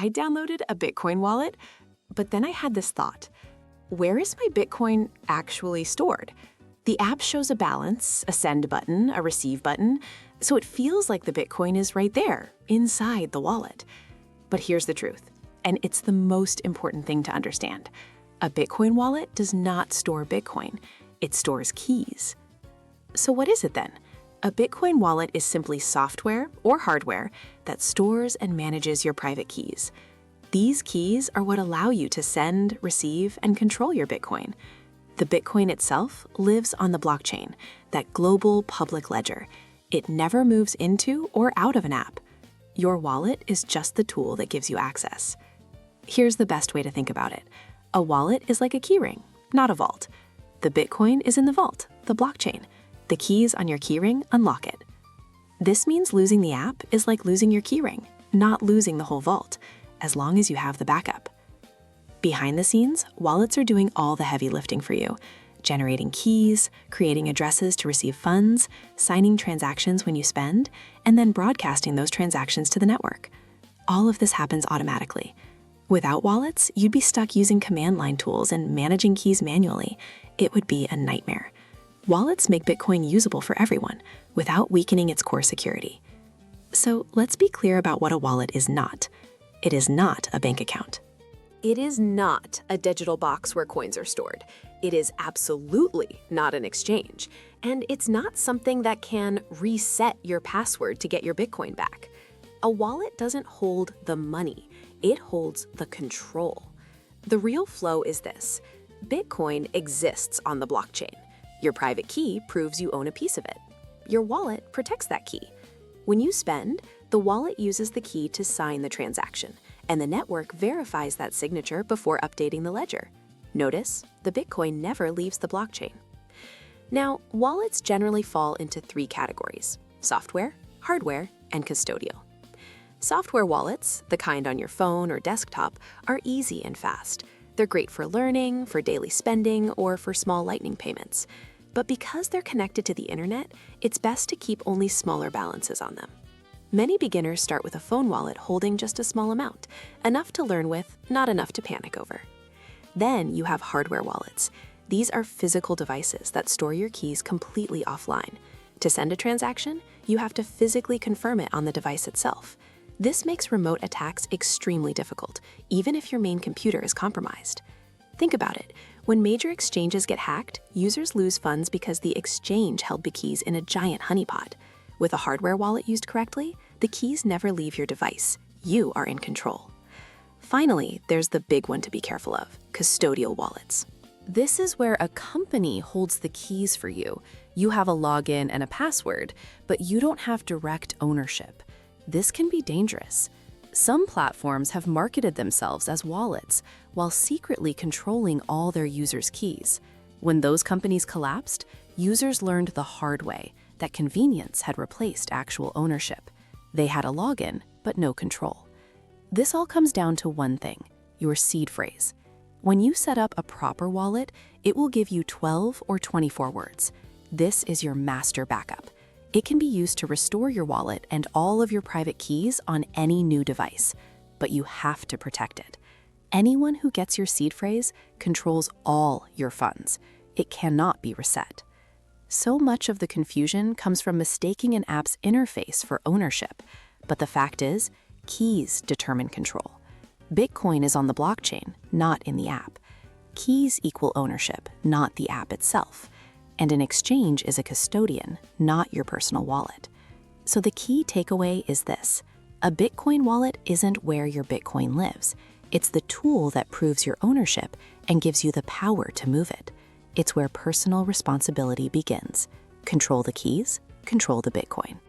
I downloaded a Bitcoin wallet, but then I had this thought. Where is my Bitcoin actually stored? The app shows a balance, a send button, a receive button, so it feels like the Bitcoin is right there, inside the wallet. But here's the truth, and it's the most important thing to understand. A Bitcoin wallet does not store Bitcoin. It stores keys. So what is it then? A Bitcoin wallet is simply software or hardware that stores and manages your private keys. These keys are what allow you to send, receive, and control your Bitcoin. The Bitcoin itself lives on the blockchain, that global public ledger. It never moves into or out of an app. Your wallet is just the tool that gives you access. Here's the best way to think about it. A wallet is like a keyring, not a vault. The Bitcoin is in the vault, the blockchain. The keys on your keyring unlock it. This means losing the app is like losing your keyring, not losing the whole vault, as long as you have the backup. Behind the scenes, wallets are doing all the heavy lifting for you, generating keys, creating addresses to receive funds, signing transactions when you spend, and then broadcasting those transactions to the network. All of this happens automatically. Without wallets, you'd be stuck using command line tools and managing keys manually. It would be a nightmare. Wallets make Bitcoin usable for everyone without weakening its core security. So let's be clear about what a wallet is not. It is not a bank account. It is not a digital box where coins are stored. It is absolutely not an exchange. And it's not something that can reset your password to get your Bitcoin back. A wallet doesn't hold the money. It holds the control. The real flow is this. Bitcoin exists on the blockchain. Your private key proves you own a piece of it. Your wallet protects that key. When you spend, the wallet uses the key to sign the transaction, and the network verifies that signature before updating the ledger. Notice, the Bitcoin never leaves the blockchain. Now, wallets generally fall into three categories: software, hardware, and custodial. Software wallets, the kind on your phone or desktop, are easy and fast. They're great for learning, for daily spending, or for small lightning payments. But because they're connected to the internet, it's best to keep only smaller balances on them. Many beginners start with a phone wallet holding just a small amount, enough to learn with, not enough to panic over. Then you have hardware wallets. These are physical devices that store your keys completely offline. To send a transaction, you have to physically confirm it on the device itself. This makes remote attacks extremely difficult, even if your main computer is compromised. Think about it. When major exchanges get hacked, users lose funds because the exchange held the keys in a giant honeypot. With a hardware wallet used correctly, the keys never leave your device. You are in control. Finally, there's the big one to be careful of: custodial wallets. This is where a company holds the keys for you. You have a login and a password, but you don't have direct ownership. This can be dangerous. Some platforms have marketed themselves as wallets while secretly controlling all their users' keys. When those companies collapsed, users learned the hard way that convenience had replaced actual ownership. They had a login, but no control. This all comes down to one thing: your seed phrase. When you set up a proper wallet, it will give you 12 or 24 words. This is your master backup. It can be used to restore your wallet and all of your private keys on any new device, but you have to protect it. Anyone who gets your seed phrase controls all your funds. It cannot be reset. So much of the confusion comes from mistaking an app's interface for ownership, but the fact is, keys determine control. Bitcoin is on the blockchain, not in the app. Keys equal ownership, not the app itself. And an exchange is a custodian, not your personal wallet. So the key takeaway is this: a Bitcoin wallet isn't where your Bitcoin lives. It's the tool that proves your ownership and gives you the power to move it. It's where personal responsibility begins. Control the keys, control the Bitcoin.